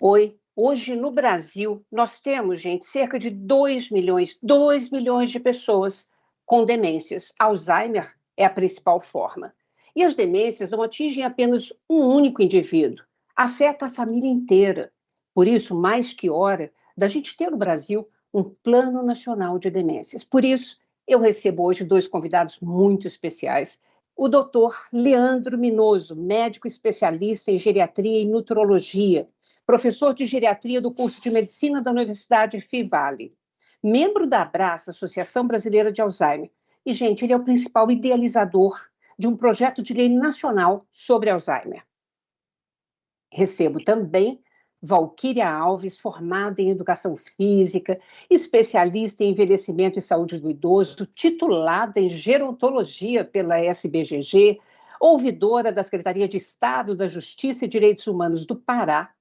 Oi, hoje no Brasil nós temos, gente, cerca de 2 milhões de pessoas com demências. Alzheimer é a principal forma. E as demências não atingem apenas um único indivíduo, afeta a família inteira. Por isso, mais que hora da gente ter no Brasil um Plano Nacional de Demências. Por isso, eu recebo hoje dois convidados muito especiais. O doutor Leandro Minoso, médico especialista em geriatria e nutrologia, professor de geriatria do curso de medicina da Universidade Fivale, membro da Abraça, Associação Brasileira de Alzheimer. E, gente, ele é o principal idealizador de um projeto de lei nacional sobre Alzheimer. Recebo também Valquíria Alves, formada em Educação Física, especialista em envelhecimento e saúde do idoso, titulada em Gerontologia pela SBGG, ouvidora da Secretaria de Estado da Justiça e Direitos Humanos do Pará.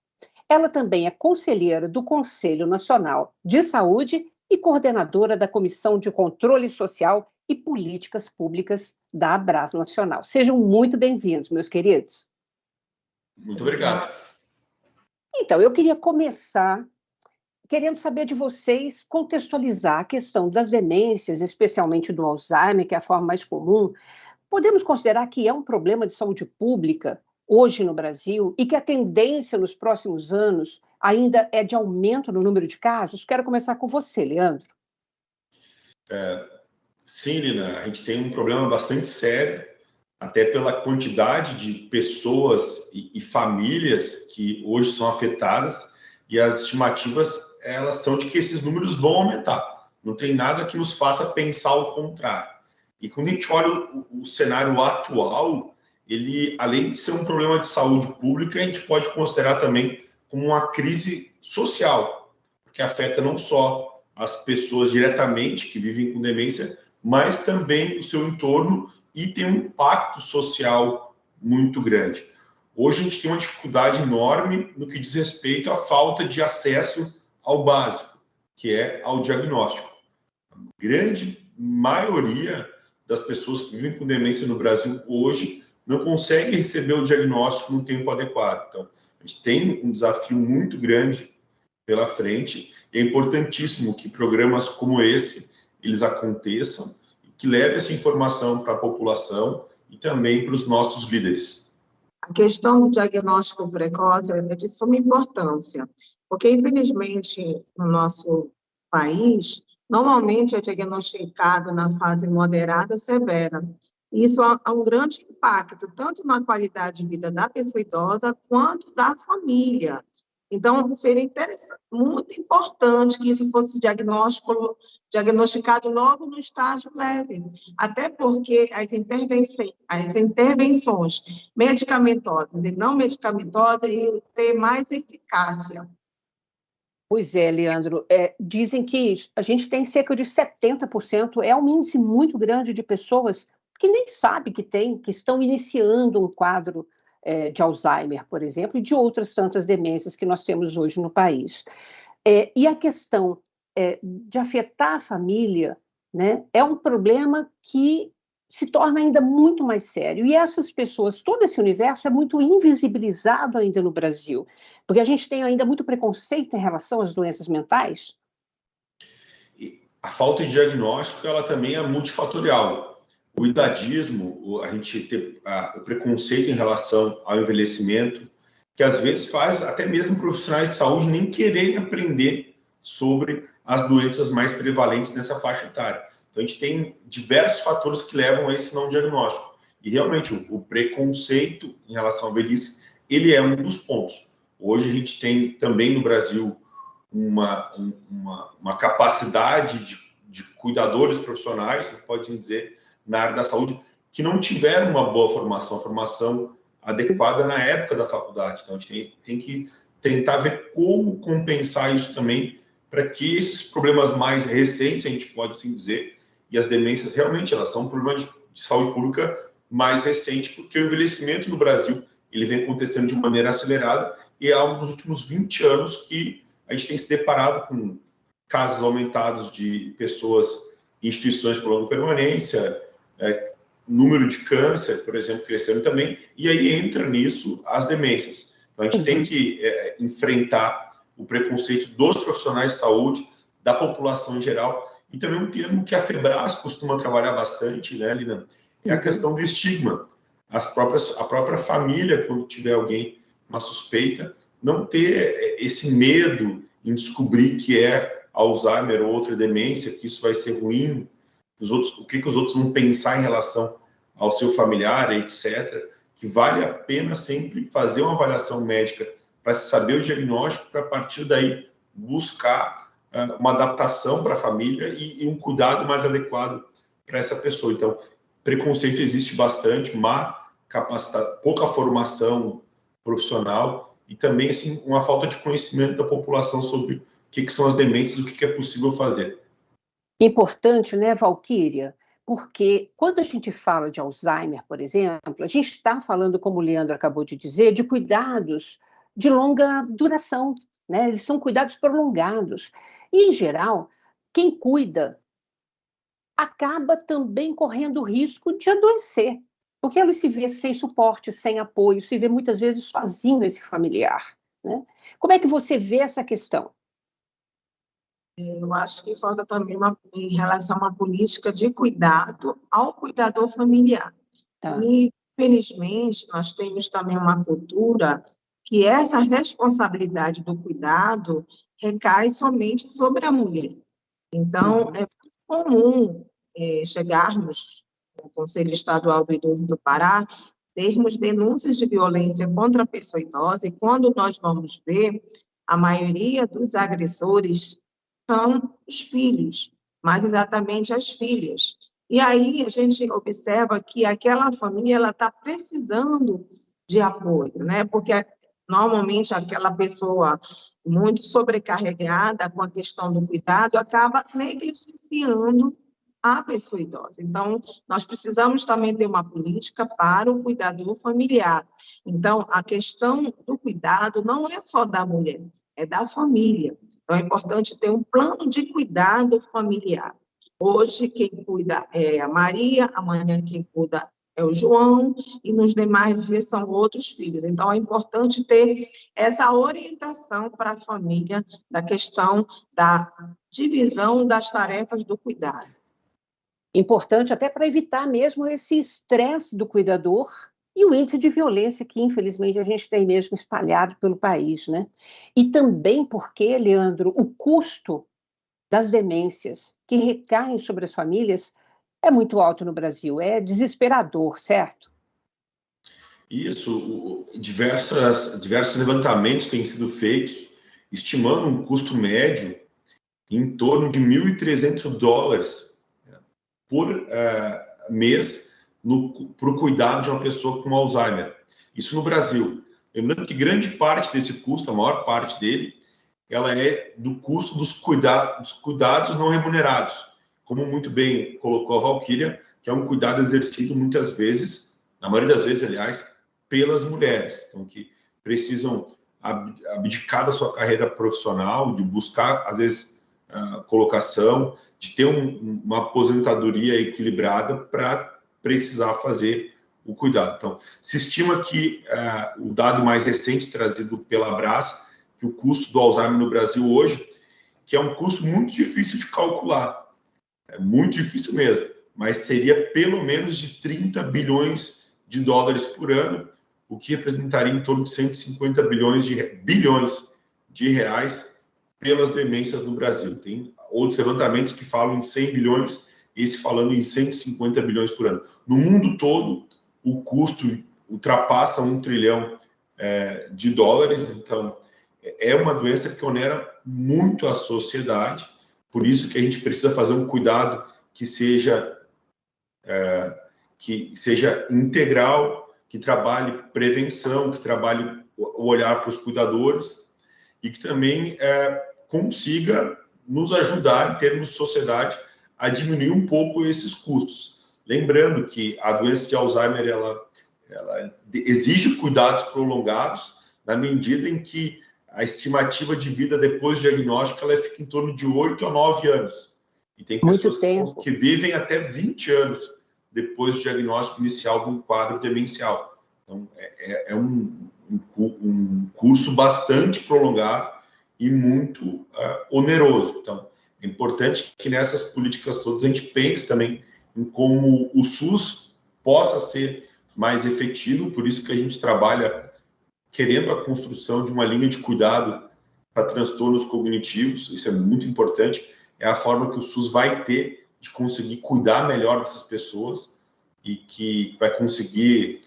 Ela também é conselheira do Conselho Nacional de Saúde e coordenadora da Comissão de Controle Social e Políticas Públicas da Abraço Nacional. Sejam muito bem-vindos, meus queridos. Muito obrigado. Então, eu queria começar querendo saber de vocês, contextualizar a questão das demências, especialmente do Alzheimer, que é a forma mais comum. Podemos considerar que é um problema de saúde pública hoje no Brasil e que a tendência nos próximos anos ainda é de aumento no número de casos? Quero começar com você, Leandro. Sim, Lina, a gente tem um problema bastante sério, até pela quantidade de pessoas e famílias que hoje são afetadas, e as estimativas elas são de que esses números vão aumentar. Não tem nada que nos faça pensar o contrário. E quando a gente olha o cenário atual, ele, além de ser um problema de saúde pública, a gente pode considerar também como uma crise social, que afeta não só as pessoas diretamente que vivem com demência, mas também o seu entorno, e tem um impacto social muito grande. Hoje a gente tem uma dificuldade enorme no que diz respeito à falta de acesso ao básico, que é ao diagnóstico. A grande maioria das pessoas que vivem com demência no Brasil hoje não consegue receber o diagnóstico no tempo adequado. Então, a gente tem um desafio muito grande pela frente. É importantíssimo que programas como esse eles aconteçam, que leve essa informação para a população e também para os nossos líderes. A questão do diagnóstico precoce é de suma importância, porque, infelizmente, no nosso país, normalmente é diagnosticado na fase moderada a severa. Isso há um grande impacto, tanto na qualidade de vida da pessoa idosa, quanto da família. Então, seria muito importante que isso fosse diagnosticado logo no estágio leve, até porque as intervenções medicamentosas e não medicamentosas iam ter mais eficácia. Pois é, Leandro. Dizem que a gente tem cerca de 70%, é um índice muito grande de pessoas que nem sabem que estão iniciando um quadro de Alzheimer, por exemplo, e de outras tantas demências que nós temos hoje no país. E a questão de afetar a família, né, é um problema que se torna ainda muito mais sério. E essas pessoas, todo esse universo é muito invisibilizado ainda no Brasil, porque a gente tem ainda muito preconceito em relação às doenças mentais. E a falta de diagnóstico, ela também é multifatorial. O idadismo, a gente tem o preconceito em relação ao envelhecimento, que às vezes faz até mesmo profissionais de saúde nem quererem aprender sobre as doenças mais prevalentes nessa faixa etária. Então, a gente tem diversos fatores que levam a esse não diagnóstico. E, realmente, o preconceito em relação à velhice, ele é um dos pontos. Hoje, a gente tem também no Brasil uma capacidade de cuidadores profissionais, pode-se dizer, na área da saúde, que não tiveram uma boa formação adequada na época da faculdade. Então, a gente tem que tentar ver como compensar isso também, para que esses problemas mais recentes, a gente pode assim dizer, e as demências realmente elas são um problema de saúde pública mais recente, porque o envelhecimento no Brasil ele vem acontecendo de maneira acelerada, e é algo nos últimos 20 anos que a gente tem se deparado com casos aumentados de pessoas em instituições por longa permanência, número de câncer, por exemplo, crescendo também, e aí entra nisso as demências. Então, a gente tem que enfrentar o preconceito dos profissionais de saúde, da população em geral, e também um termo que a Febras costuma trabalhar bastante, né, Lina? É a questão do estigma. A própria família, quando tiver alguém, uma suspeita, não ter esse medo em descobrir que é Alzheimer ou outra demência, que isso vai ser ruim, o que os outros vão pensar em relação ao seu familiar, etc., que vale a pena sempre fazer uma avaliação médica para saber o diagnóstico, para a partir daí buscar uma adaptação para a família e um cuidado mais adequado para essa pessoa. Então, preconceito existe bastante, pouca formação profissional e também assim, uma falta de conhecimento da população sobre o que são as demências e o que é possível fazer. Importante, né, Valquíria? Porque quando a gente fala de Alzheimer, por exemplo, a gente está falando, como o Leandro acabou de dizer, de cuidados de longa duração, né? Eles são cuidados prolongados. E, em geral, quem cuida acaba também correndo o risco de adoecer, porque ele se vê sem suporte, sem apoio, se vê muitas vezes sozinho esse familiar, né? Como é que você vê essa questão? Eu acho que falta também em relação a uma política de cuidado ao cuidador familiar. Tá. E, infelizmente, nós temos também uma cultura que essa responsabilidade do cuidado recai somente sobre a mulher. Então, é comum chegarmos no Conselho Estadual do Idoso do Pará, termos denúncias de violência contra a pessoa idosa, e quando nós vamos ver, a maioria dos agressores são os filhos, mais exatamente as filhas. E aí a gente observa que aquela família está precisando de apoio, né? Porque normalmente aquela pessoa muito sobrecarregada com a questão do cuidado acaba negligenciando a pessoa idosa. Então, nós precisamos também ter uma política para o cuidador familiar. Então, a questão do cuidado não é só da mulher, é da família. Então, é importante ter um plano de cuidado familiar. Hoje, quem cuida é a Maria, amanhã quem cuida é o João, e nos demais dias são outros filhos. Então, é importante ter essa orientação para a família da questão da divisão das tarefas do cuidado. Importante até para evitar mesmo esse estresse do cuidador e o índice de violência que, infelizmente, a gente tem mesmo espalhado pelo país, né? E também porque, Leandro, o custo das demências que recaem sobre as famílias é muito alto no Brasil, é desesperador, certo? Isso, diversos levantamentos têm sido feitos, estimando um custo médio em torno de $1.300 por mês para o cuidado de uma pessoa com Alzheimer. Isso no Brasil. Lembrando que grande parte desse custo, a maior parte dele, ela é do custo dos cuidados não remunerados. Como muito bem colocou a Valquíria, que é um cuidado exercido muitas vezes, na maioria das vezes, aliás, pelas mulheres. Então, que precisam abdicar da sua carreira profissional, de buscar, às vezes, colocação, de ter uma aposentadoria equilibrada para precisar fazer o cuidado. Então, se estima que o dado mais recente trazido pela Abras, que o custo do Alzheimer no Brasil hoje, que é um custo muito difícil de calcular, é muito difícil mesmo, mas seria pelo menos de $30 bilhões por ano, o que representaria em torno de 150 bilhões de reais pelas demências no Brasil. Tem outros levantamentos que falam em 100 bilhões, esse falando em 150 bilhões por ano. No mundo todo, o custo ultrapassa $1 trilhão de dólares, então é uma doença que onera muito a sociedade, por isso que a gente precisa fazer um cuidado que seja integral, que trabalhe prevenção, que trabalhe o olhar para os cuidadores e que também consiga nos ajudar, em termos de sociedade, a diminuir um pouco esses custos. Lembrando que a doença de Alzheimer ela exige cuidados prolongados, na medida em que a estimativa de vida depois do diagnóstico ela fica em torno de 8 a 9 anos. E tem pessoas que vivem até 20 anos depois do diagnóstico inicial de um quadro demencial. Então, é um curso bastante prolongado e muito oneroso. Então, é importante que nessas políticas todas a gente pense também em como o SUS possa ser mais efetivo, por isso que a gente trabalha querendo a construção de uma linha de cuidado para transtornos cognitivos, isso é muito importante, é a forma que o SUS vai ter de conseguir cuidar melhor dessas pessoas e que vai conseguir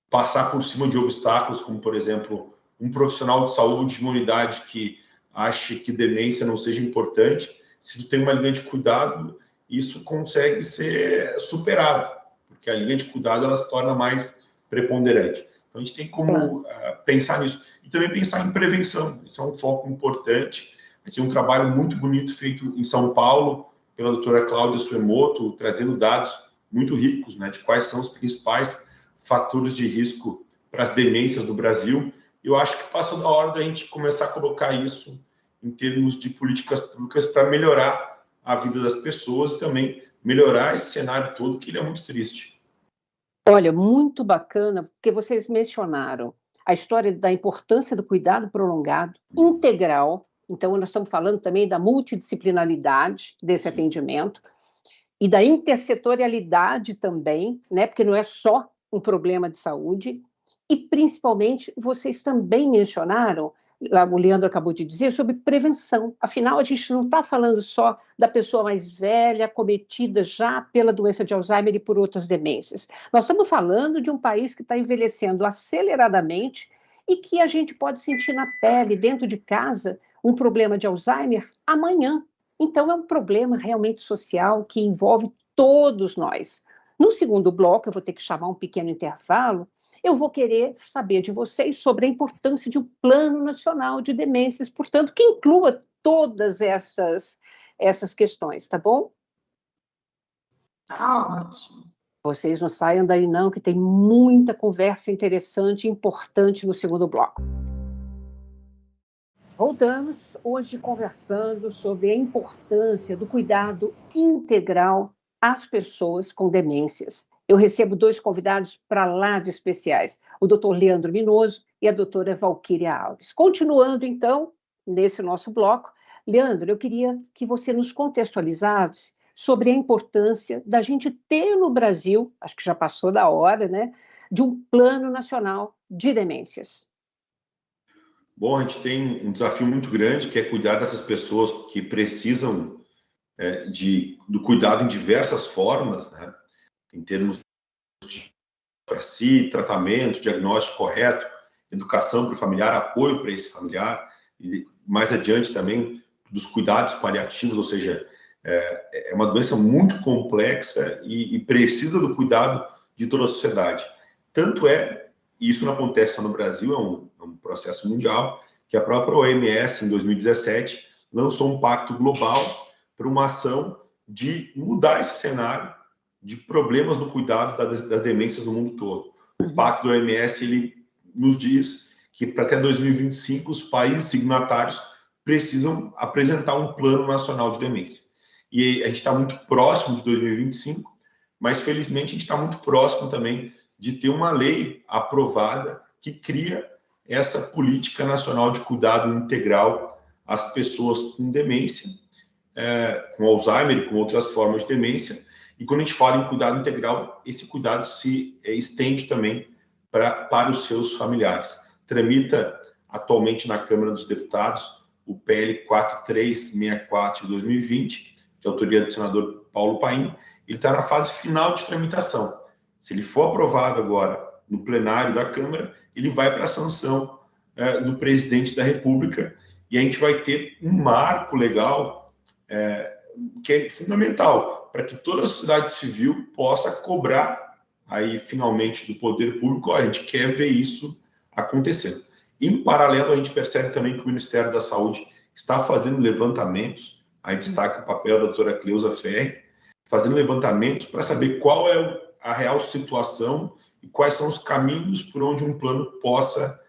passar por cima de obstáculos, como, por exemplo, um profissional de saúde de uma unidade que ache que demência não seja importante, se tu tem uma linha de cuidado, isso consegue ser superado, porque a linha de cuidado ela se torna mais preponderante. Então, a gente tem como pensar nisso. E também pensar em prevenção, isso é um foco importante. A gente tem um trabalho muito bonito feito em São Paulo, pela doutora Cláudia Suemoto, trazendo dados muito ricos, né, de quais são os principais fatores de risco para as demências do Brasil. Eu acho que passou da hora da gente começar a colocar isso em termos de políticas públicas para melhorar a vida das pessoas e também melhorar esse cenário todo, que ele é muito triste. Olha, muito bacana, porque vocês mencionaram a história da importância do cuidado prolongado, integral. Então, nós estamos falando também da multidisciplinaridade desse atendimento e da intersetorialidade também, né? Porque não é só um problema de saúde. E, principalmente, vocês também mencionaram, o Leandro acabou de dizer, sobre prevenção. Afinal, a gente não está falando só da pessoa mais velha, acometida já pela doença de Alzheimer e por outras demências. Nós estamos falando de um país que está envelhecendo aceleradamente e que a gente pode sentir na pele, dentro de casa, um problema de Alzheimer amanhã. Então, é um problema realmente social que envolve todos nós. No segundo bloco, eu vou ter que chamar um pequeno intervalo. Eu vou querer saber de vocês sobre a importância de um plano nacional de demências, portanto, que inclua todas essas questões, tá bom? Tá ótimo. Vocês não saiam daí não, que tem muita conversa interessante e importante no segundo bloco. Voltamos hoje conversando sobre a importância do cuidado integral às pessoas com demências. Eu recebo 2 convidados para lá de especiais, o Dr. Leandro Minoso e a doutora Valquíria Alves. Continuando, então, nesse nosso bloco, Leandro, eu queria que você nos contextualizasse sobre a importância da gente ter no Brasil, acho que já passou da hora, né, de um plano nacional de demências. Bom, a gente tem um desafio muito grande, que é cuidar dessas pessoas que precisam do cuidado em diversas formas, né? Em termos de para si, tratamento, diagnóstico correto, educação para o familiar, apoio para esse familiar, e mais adiante também dos cuidados paliativos, ou seja, é uma doença muito complexa e precisa do cuidado de toda a sociedade. Tanto e isso não acontece só no Brasil, é um processo mundial, que a própria OMS, em 2017, lançou um pacto global para uma ação de mudar esse cenário de problemas no cuidado das demências no mundo todo. O Pacto da OMS ele nos diz que para até 2025 os países signatários precisam apresentar um plano nacional de demência. E a gente está muito próximo de 2025, mas felizmente a gente está muito próximo também de ter uma lei aprovada que cria essa política nacional de cuidado integral às pessoas com demência, com Alzheimer e com outras formas de demência. E quando a gente fala em cuidado integral, esse cuidado se estende também para os seus familiares. Tramita atualmente na Câmara dos Deputados o PL 4364 de 2020, de autoria do senador Paulo Paim. Ele está na fase final de tramitação. Se ele for aprovado agora no plenário da Câmara, ele vai para a sanção do presidente da República e a gente vai ter um marco legal que é fundamental para que toda a sociedade civil possa cobrar aí finalmente do poder público. A gente quer ver isso acontecendo. Em paralelo, a gente percebe também que o Ministério da Saúde está fazendo levantamentos, aí destaca o papel da doutora Cleusa Ferri, fazendo levantamentos para saber qual é a real situação e quais são os caminhos por onde um plano possa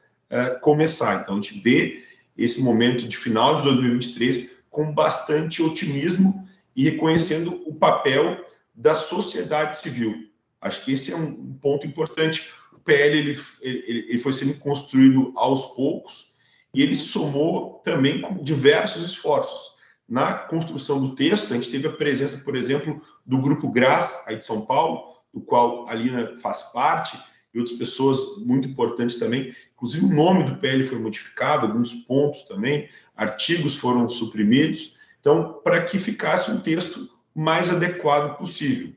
começar. Então, a gente vê esse momento de final de 2023 com bastante otimismo e reconhecendo o papel da sociedade civil. Acho que esse é um ponto importante. o PL ele foi sendo construído aos poucos e ele somou também com diversos esforços. Na construção do texto, a gente teve a presença, por exemplo, do Grupo GRAS, aí de São Paulo, do qual a Lina faz parte, e outras pessoas muito importantes também. Inclusive, o nome do PL foi modificado, alguns pontos também, artigos foram suprimidos, então, para que ficasse um texto mais adequado possível.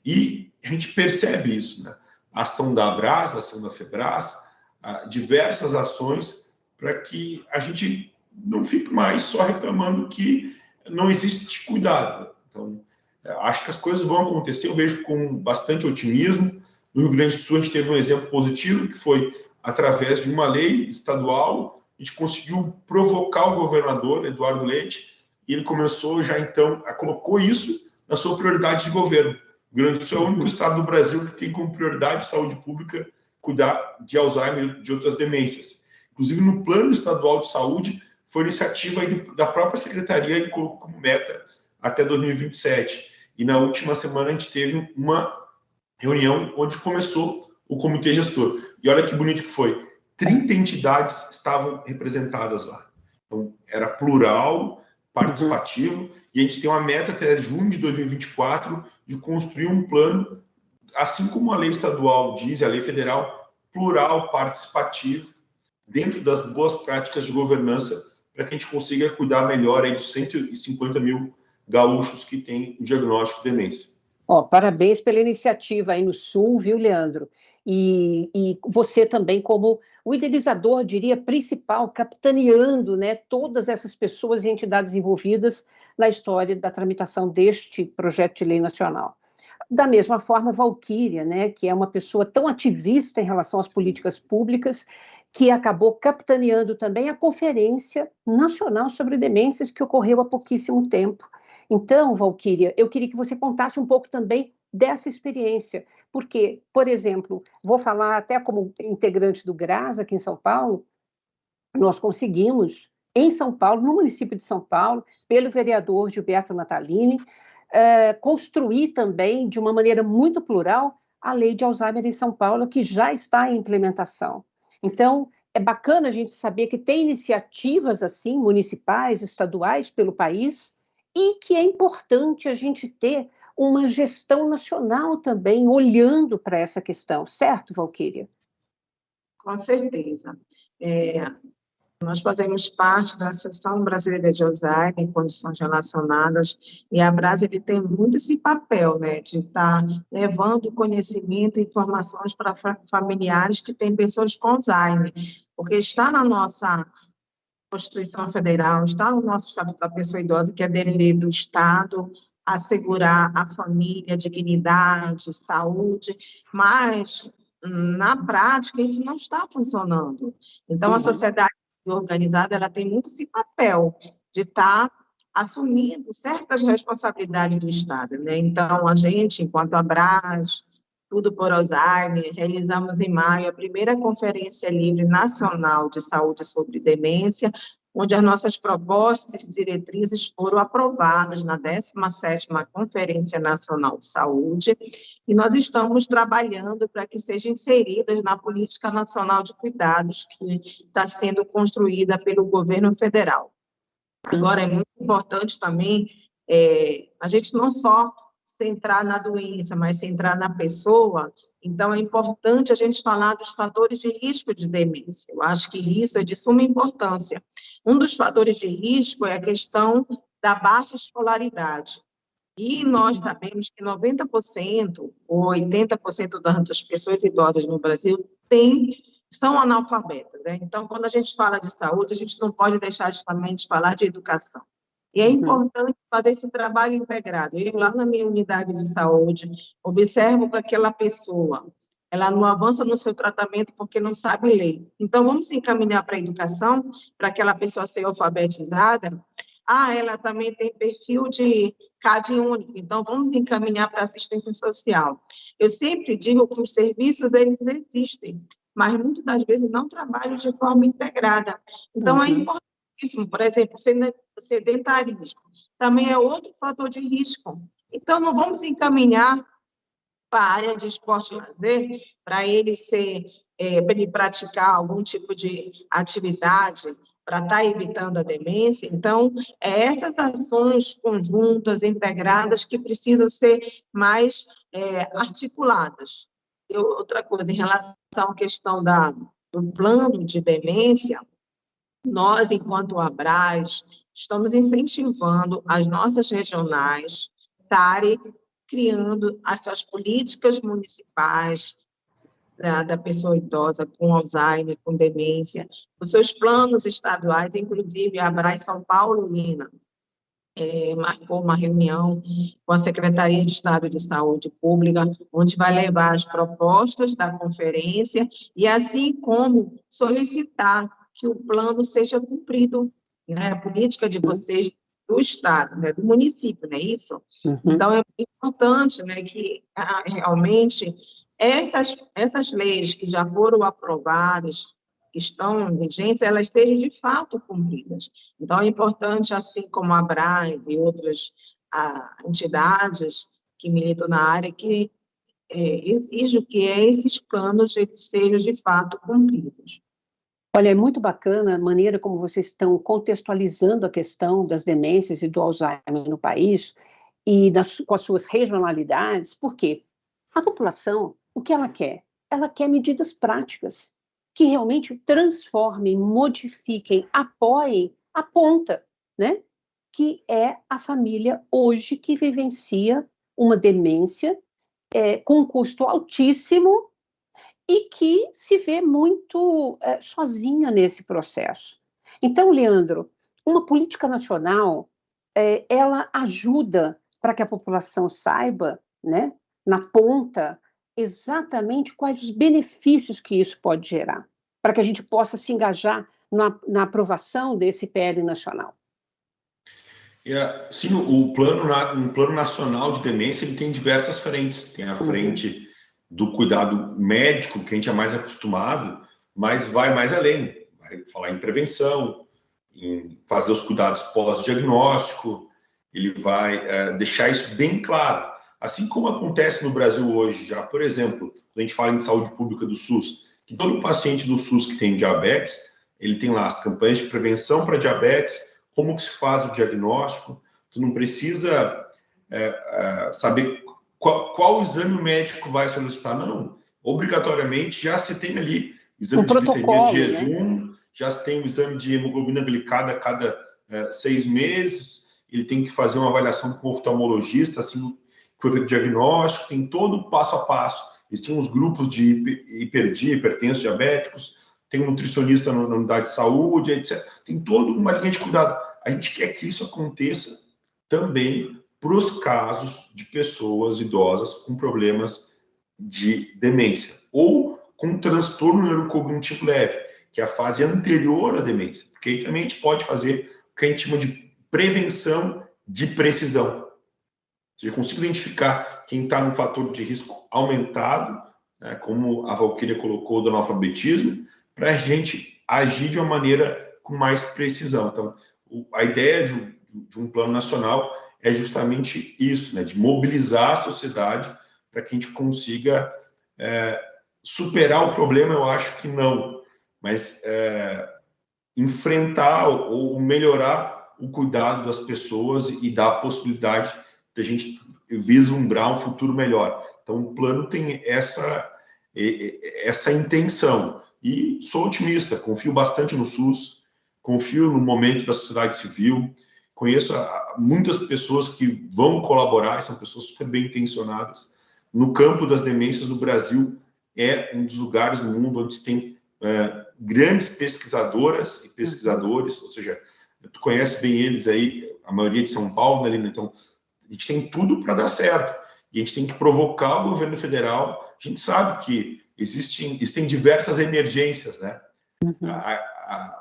E a gente percebe isso, né? A ação da Abras, a ação da FEBRAS, diversas ações para que a gente não fique mais só reclamando que não existe cuidado. Então, acho que as coisas vão acontecer, eu vejo com bastante otimismo. No Rio Grande do Sul, a gente teve um exemplo positivo, que foi através de uma lei estadual, a gente conseguiu provocar o governador, Eduardo Leite, e ele começou já então, colocou isso na sua prioridade de governo. O Rio Grande do Sul é o único estado do Brasil que tem como prioridade de saúde pública cuidar de Alzheimer e de outras demências. Inclusive, no Plano Estadual de Saúde, foi iniciativa da própria secretaria e colocou como meta até 2027. E na última semana a gente teve uma reunião onde começou o comitê gestor. E olha que bonito que foi. 30 entidades estavam representadas lá. Então, era plural, participativo, e a gente tem uma meta até junho de 2024 de construir um plano, assim como a lei estadual diz, a lei federal, plural, participativo, dentro das boas práticas de governança, para que a gente consiga cuidar melhor aí dos 150 mil gaúchos que têm o diagnóstico de demência. Parabéns pela iniciativa aí no Sul, viu, Leandro? E você também como o idealizador, diria, principal, capitaneando, né, todas essas pessoas e entidades envolvidas na história da tramitação deste projeto de lei nacional. Da mesma forma, Valquíria, né, que é uma pessoa tão ativista em relação às políticas públicas, que acabou capitaneando também a Conferência Nacional sobre Demências, que ocorreu há pouquíssimo tempo. Então, Valquíria, eu queria que você contasse um pouco também dessa experiência, porque, por exemplo, vou falar até como integrante do GRAS aqui em São Paulo, nós conseguimos, em São Paulo, no município de São Paulo, pelo vereador Gilberto Natalini, construir também, de uma maneira muito plural, a lei de Alzheimer em São Paulo, que já está em implementação. Então, é bacana a gente saber que tem iniciativas assim, municipais, estaduais, pelo país, e que é importante a gente ter uma gestão nacional também, olhando para essa questão, certo, Valquíria? Com certeza. Nós fazemos parte da Associação Brasileira de Alzheimer em Condições Relacionadas, e a Abras ele tem muito esse papel, né, de estar levando conhecimento e informações para familiares que têm pessoas com Alzheimer, porque está na nossa Constituição Federal, está no nosso Estatuto da Pessoa Idosa, que é dever do Estado assegurar a família, dignidade, saúde, mas na prática isso não está funcionando. Então, a sociedade organizada ela tem muito esse papel de estar assumindo certas responsabilidades do Estado, né? Então, a gente, enquanto Abras, Tudo por Alzheimer, realizamos em maio a primeira Conferência Livre Nacional de Saúde sobre Demência, onde as nossas propostas e diretrizes foram aprovadas na 17ª Conferência Nacional de Saúde, e nós estamos trabalhando para que sejam inseridas na Política Nacional de Cuidados, que está sendo construída pelo governo federal. Agora, é muito importante também a gente não só centrar na doença, mas centrar na pessoa. Então, é importante a gente falar dos fatores de risco de demência. Eu acho que isso é de suma importância. Um dos fatores de risco é a questão da baixa escolaridade. E nós sabemos que 90% ou 80% das pessoas idosas no Brasil são analfabetas, né? Então, quando a gente fala de saúde, a gente não pode deixar justamente de falar de educação. E é importante fazer esse trabalho integrado. Eu, lá na minha unidade de saúde, observo que aquela pessoa, ela não avança no seu tratamento porque não sabe ler. Então, vamos encaminhar para a educação, para aquela pessoa ser alfabetizada. Ela também tem perfil de CAD único, então vamos encaminhar para assistência social. Eu sempre digo que os serviços, eles existem, mas muitas das vezes não trabalham de forma integrada. Então, é importante. Por exemplo, sedentarismo também é outro fator de risco. Então, não vamos encaminhar para a área de esporte e lazer, para ele praticar algum tipo de atividade para estar evitando a demência. Então, essas ações conjuntas, integradas, que precisam ser mais articuladas. Outra coisa, em relação à questão do plano de demência, nós, enquanto ABRAS, estamos incentivando as nossas regionais estarem criando as suas políticas municipais da pessoa idosa com Alzheimer, com demência, os seus planos estaduais, inclusive a ABRAS São Paulo, Lina, marcou uma reunião com a Secretaria de Estado de Saúde Pública, onde vai levar as propostas da conferência e, assim como, solicitar que o plano seja cumprido, né? A política de vocês do Estado, né? Do município, não é isso? Uhum. Então, é importante, né, que realmente essas leis que já foram aprovadas, que estão vigentes, elas sejam de fato cumpridas. Então, é importante, assim como a ABRAS e outras entidades que militam na área, que exijam que esses planos sejam de fato cumpridos. Olha, é muito bacana a maneira como vocês estão contextualizando a questão das demências e do Alzheimer no país e com as suas regionalidades, porque a população, o que ela quer? Ela quer medidas práticas que realmente transformem, modifiquem, apoiem a ponta, né? Que é a família hoje que vivencia uma demência com um custo altíssimo e que se vê muito sozinha nesse processo. Então, Leandro, uma política nacional, ela ajuda para que a população saiba, né, na ponta, exatamente quais os benefícios que isso pode gerar, para que a gente possa se engajar na aprovação desse PL nacional. Sim, um plano nacional de demência, ele tem diversas frentes. Tem a frente do cuidado médico, que a gente é mais acostumado, mas vai mais além. Vai falar em prevenção, em fazer os cuidados pós-diagnóstico, ele vai deixar isso bem claro. Assim como acontece no Brasil hoje já, por exemplo, quando a gente fala em saúde pública do SUS, que todo paciente do SUS que tem diabetes, ele tem lá as campanhas de prevenção para diabetes, como que se faz o diagnóstico, tu não precisa saber qual exame o médico vai solicitar, não. Obrigatoriamente já se tem ali exame de glicemia de jejum, né? Já se tem o exame de hemoglobina glicada a cada 6 meses, ele tem que fazer uma avaliação com o oftalmologista, assim, foi feito o diagnóstico, tem todo o passo a passo. Existem uns grupos de hipertensos, diabéticos, tem um nutricionista na unidade de saúde, etc. Tem toda uma linha de cuidado. A gente quer que isso aconteça também para os casos de pessoas idosas com problemas de demência ou com transtorno neurocognitivo leve, que é a fase anterior à demência. Porque aí também a gente pode fazer o que a gente chama de prevenção de precisão. Você consegue identificar quem está num fator de risco aumentado, né, como a Valquíria colocou, do analfabetismo, para a gente agir de uma maneira com mais precisão. Então, a ideia de um plano nacional é justamente isso, né, de mobilizar a sociedade para que a gente consiga superar o problema. Eu acho que não, mas enfrentar ou melhorar o cuidado das pessoas e dar a possibilidade de a gente vislumbrar um futuro melhor. Então, o plano tem essa intenção. E sou otimista, confio bastante no SUS, confio no momento da sociedade civil, conheço muitas pessoas que vão colaborar, são pessoas super bem intencionadas. No campo das demências, o Brasil é um dos lugares do mundo onde se tem grandes pesquisadoras e pesquisadores, ou seja, tu conhece bem eles aí, a maioria de São Paulo, né, Lina? Então, a gente tem tudo para dar certo. E a gente tem que provocar o governo federal. A gente sabe que existem diversas emergências, né?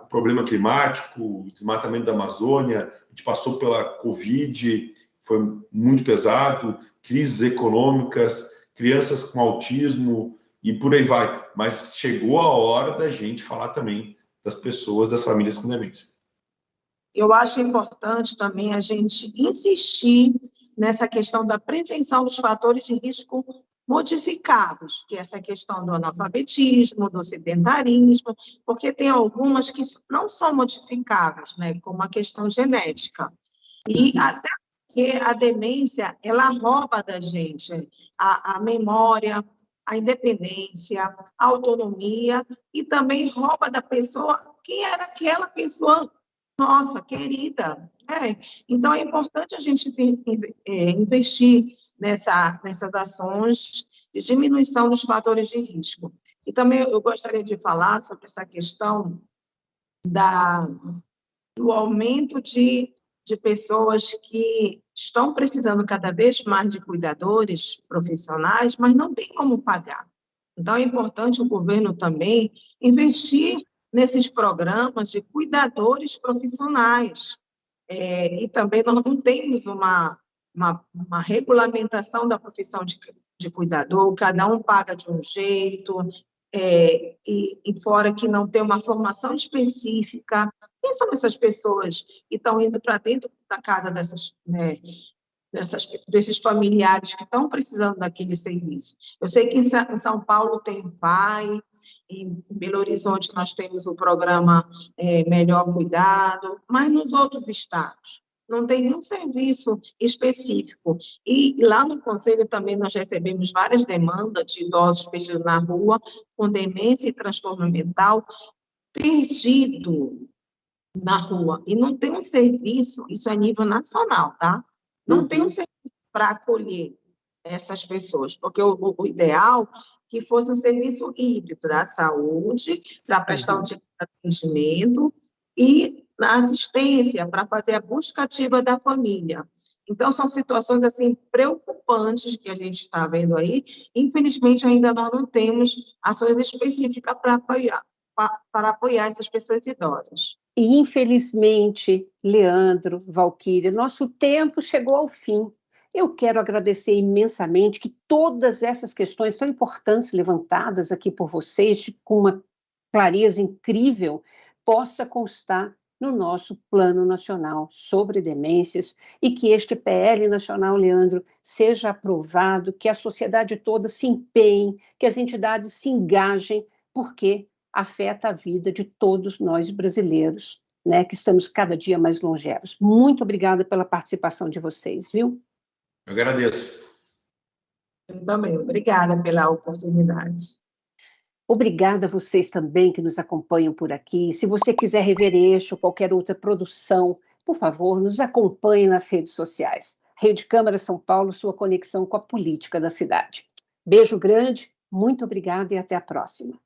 O problema climático, o desmatamento da Amazônia, a gente passou pela Covid, foi muito pesado, crises econômicas, crianças com autismo e por aí vai. Mas chegou a hora da gente falar também das pessoas, das famílias com demência. Eu acho importante também a gente insistir nessa questão da prevenção dos fatores de risco modificáveis, que é essa questão do analfabetismo, do sedentarismo, porque tem algumas que não são modificáveis, né, como a questão genética. E até porque a demência, ela rouba da gente a memória, a independência, a autonomia, e também rouba da pessoa quem era aquela pessoa, nossa, querida. Então, é importante a gente investir nessas ações de diminuição dos fatores de risco. E também eu gostaria de falar sobre essa questão do aumento de pessoas que estão precisando cada vez mais de cuidadores profissionais, mas não tem como pagar. Então, é importante o governo também investir nesses programas de cuidadores profissionais. E também nós não temos uma regulamentação da profissão de cuidador, cada um paga de um jeito, e fora que não tem uma formação específica. Quem são essas pessoas que estão indo para dentro da casa desses familiares que estão precisando daquele serviço? Eu sei que em São Paulo tem o PAI, em Belo Horizonte nós temos o programa Melhor Cuidado, mas nos outros estados não tem nenhum serviço específico. E lá no Conselho também nós recebemos várias demandas de idosos perdidos na rua, com demência e transtorno mental, perdido na rua. E não tem um serviço, isso é a nível nacional, tá? Não tem um serviço para acolher essas pessoas, porque o ideal que fosse um serviço híbrido da saúde, para prestar um tipo de atendimento, e na assistência, para fazer a busca ativa da família. Então, são situações assim preocupantes que a gente está vendo aí. Infelizmente, ainda nós não temos ações específicas para apoiar essas pessoas idosas. E, infelizmente, Leandro, Valquíria, nosso tempo chegou ao fim. Eu quero agradecer imensamente que todas essas questões tão importantes levantadas aqui por vocês, com uma clareza incrível, possa constar no nosso Plano Nacional sobre Demências, e que este PL Nacional, Leandro, seja aprovado, que a sociedade toda se empenhe, que as entidades se engajem, porque afeta a vida de todos nós brasileiros, né, que estamos cada dia mais longevos. Muito obrigada pela participação de vocês, viu? Eu agradeço. Eu também. Obrigada pela oportunidade. Obrigada a vocês também que nos acompanham por aqui. Se você quiser rever este ou qualquer outra produção, por favor, nos acompanhe nas redes sociais. Rede Câmara São Paulo, sua conexão com a política da cidade. Beijo grande, muito obrigada e até a próxima.